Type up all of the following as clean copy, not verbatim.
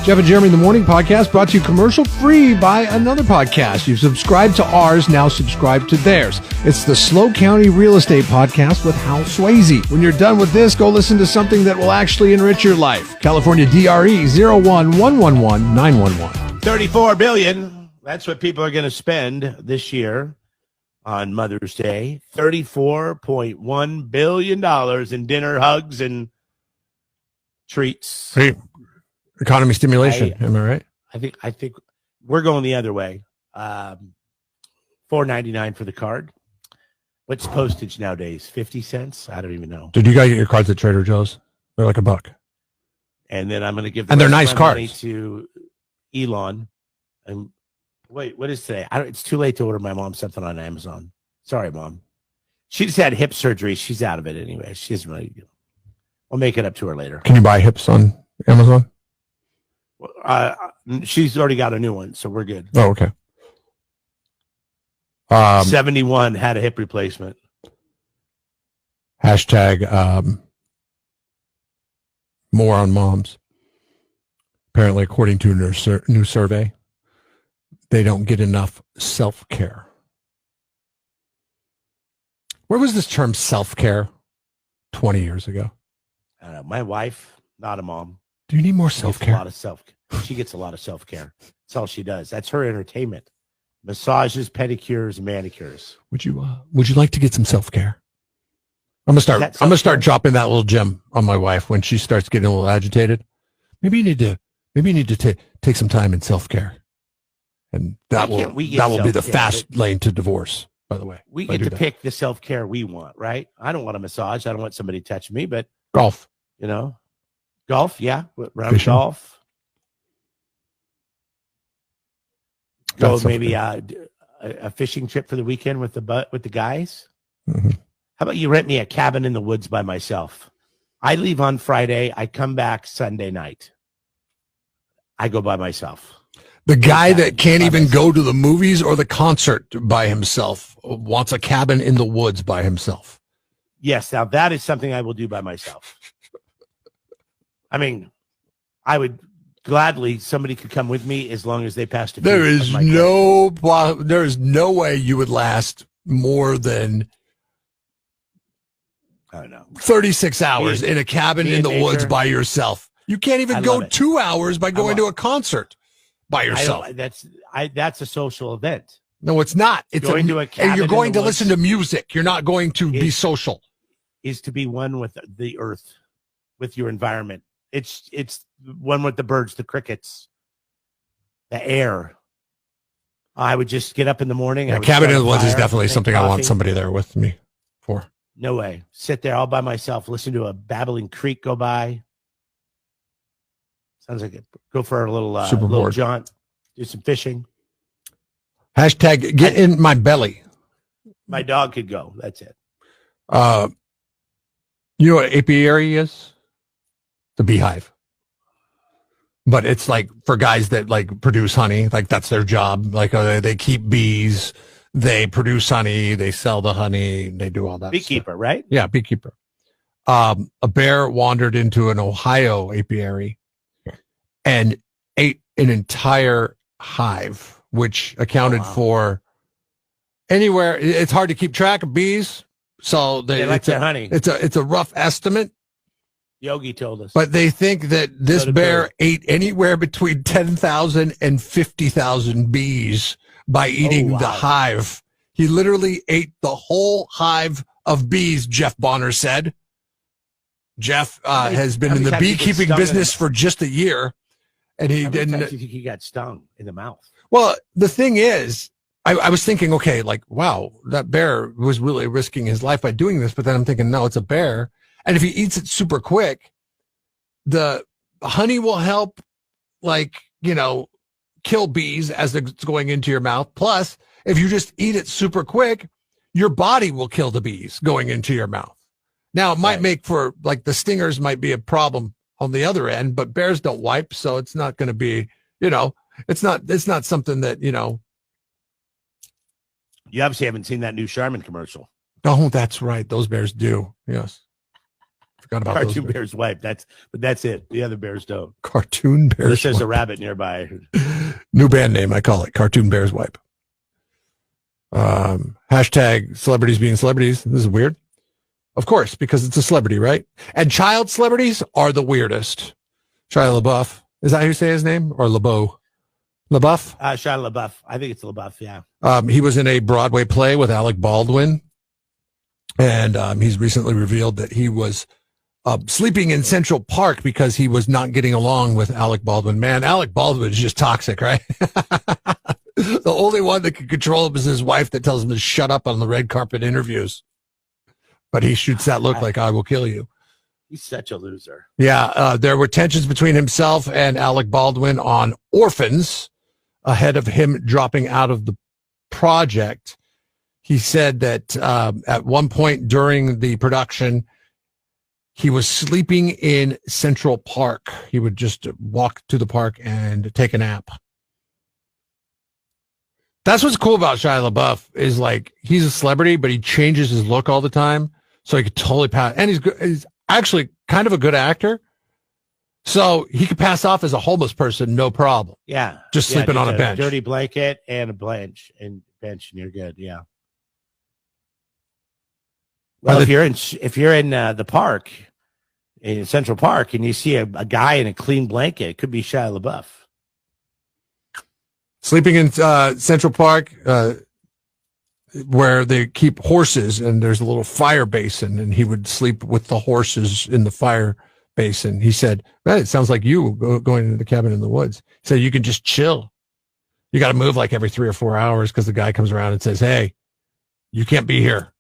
Jeff and Jeremy in the Morning podcast brought to you commercial free by another podcast. You've subscribed to ours, now subscribe to theirs. It's the Slow County Real Estate Podcast with Hal Swayze. When you're done with this, go listen to something that will actually enrich your life. California DRE 01111911. $34 billion. That's what people are going to spend this year on Mother's Day. $34.1 billion in dinner, hugs, and treats. Hey. Economy stimulation, am I right? I think we're going the other way. $4.99 for the card. What's postage nowadays? 50 cents? I don't even know. Did you guys get your cards at Trader Joe's? They're like $1. And then I'm going to give they're nice cards to Elon. And wait, what is today? It's too late to order my mom something on Amazon. Sorry, Mom. She just had hip surgery. She's out of it anyway. She doesn't really. I'll make it up to her later. Can you buy hips on Amazon? She's already got a new one, so we're good. Oh, okay. 71 had a hip replacement. Hashtag more on moms. Apparently, according to a new survey, they don't get enough self-care. Where was this term self-care 20 years ago? I don't know. My wife, not a mom. Do you need more self-care? She gets a lot of self-care. That's all she does. That's her entertainment. Massages, pedicures, manicures. Would you like to get some self-care? I'm gonna start dropping that little gem on my wife when she starts getting a little agitated. Maybe you need to take some time in self-care, and that will be the fast lane to divorce. By the way, we get to pick the self-care we want, right? I don't want a massage. I don't want somebody to touch me, but golf. Golf, yeah. Round golf. Go maybe a fishing trip for the weekend with the guys. Mm-hmm. How about you rent me a cabin in the woods by myself? I leave on Friday. I come back Sunday night. I go by myself. The guy that can't even go to the movies or the concert by himself wants a cabin in the woods by himself. Yes, now that is something I will do by myself. I mean, I would gladly, somebody could come with me as long as they passed a feud. There is no way you would last more than, I don't know, 36 hours in a cabin in the woods by yourself. You can't even go 2 hours by going to a concert by yourself. That's a social event. No, it's not. It's going to a cabin and you're going to listen to music. You're not going to be social. Is to be one with the earth, with your environment. It's one with the birds, the crickets, the air. I would just get up in the morning. Yeah, cabin in the woods is definitely something I want somebody there with me for. No way. Sit there all by myself, listen to a babbling creek go by. Sounds like it. Go for a little jaunt, do some fishing. Hashtag get in my belly. My dog could go. That's it. You know what apiary is? The beehive. But it's like for guys that like produce honey, like that's their job. Like they keep bees, they produce honey, they sell the honey, they do all that. Beekeeper, stuff. Right? Yeah, beekeeper. A bear wandered into an Ohio apiary and ate an entire hive, which accounted for anywhere. It's hard to keep track of bees, so they like their honey. It's a rough estimate. Yogi told us. But they think that this bear ate anywhere between 10,000 and 50,000 bees by eating the hive. He literally ate the whole hive of bees, Jeff Bonner said. Jeff has been in the beekeeping business for just a year. And he didn't. Do you think he got stung in the mouth? Well, the thing is, I was thinking, okay, like, wow, that bear was really risking his life by doing this. But then I'm thinking, no, it's a bear. And if he eats it super quick, the honey will help, like, kill bees as it's going into your mouth. Plus, if you just eat it super quick, your body will kill the bees going into your mouth. Now, it might make for, like, the stingers might be a problem on the other end, but bears don't wipe. So it's not going to be, it's not something that, You obviously haven't seen that new Charmin commercial. Oh, that's right. Those bears do. Yes. Forgot about Cartoon those. bears wipe. That's it. The other bears don't. Cartoon Bears Unless there's a Wipe. rabbit nearby. New band name, I call it Cartoon Bears Wipe. Hashtag celebrities being celebrities. This is weird. Of course, because it's a celebrity, right? And child celebrities are the weirdest. Shia LaBeouf. Is that how you say his name? Or LaBeouf? LaBeouf? Shia LaBeouf. I think it's LaBeouf, yeah. He was in a Broadway play with Alec Baldwin. And he's recently revealed that he was sleeping in Central Park because he was not getting along with Alec Baldwin. Man, Alec Baldwin is just toxic, right? The only one that can control him is his wife that tells him to shut up on the red carpet interviews. But he shoots that look like I will kill you. He's such a loser. Yeah, there were tensions between himself and Alec Baldwin on Orphans ahead of him dropping out of the project. He said that at one point during the production, he was sleeping in Central Park. He would just walk to the park and take a nap. That's what's cool about Shia LaBeouf is like he's a celebrity, but he changes his look all the time. So he could totally pass. And he's actually kind of a good actor. So he could pass off as a homeless person, no problem. Yeah. Just sleeping on a bench. Dirty blanket and a bench and you're good. Yeah. Well, if you're in the park, in Central Park, and you see a guy in a clean blanket, it could be Shia LaBeouf. Sleeping in Central Park, where they keep horses, and there's a little fire basin, and he would sleep with the horses in the fire basin. He said, "Man, it sounds like you going into the cabin in the woods." He said, "You can just chill. You got to move like every 3 or 4 hours because the guy comes around and says, 'Hey, you can't be here.'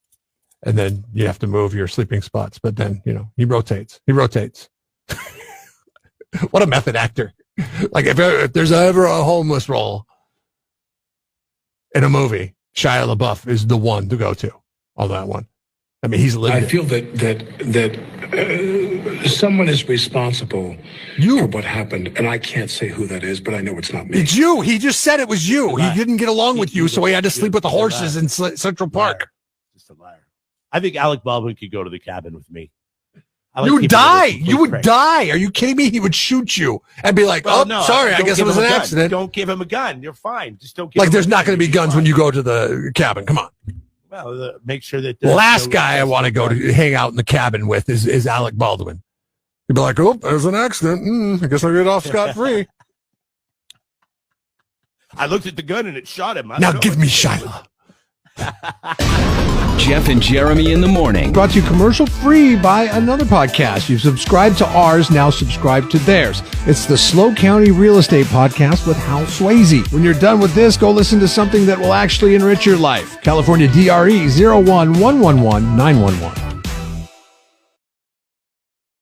And then you have to move your sleeping spots." But then, he rotates. What a method actor. Like if there's ever a homeless role in a movie, Shia LaBeouf is the one to go to on that one. I mean, he's living. I feel that someone is responsible for what happened, and I can't say who that is, but I know it's not me. It's you. He just said it was you. He didn't get along with you, so he had to sleep with the horses in Central Park. Just a liar. I think Alec Baldwin could go to the cabin with me. You would die. You would die. Are you kidding me? He would shoot you and be like, sorry, I guess it was an accident. Don't give him a gun. You're fine. Just don't give like him there's not going to be guns when you go to the cabin. Come on. Well, make sure that the last guy I want to go to hang out in the cabin with is Alec Baldwin. You'd be like, oh, there's an accident. I guess I get off scot-free. I looked at the gun and it shot him. Now give me Shia. Jeff and Jeremy in the morning. Brought to you commercial free by another podcast. You've subscribed to ours, now subscribe to theirs. It's the Slow County Real Estate Podcast with Hal Swayze. When you're done with this, go listen to something that will actually enrich your life. California DRE 011111911.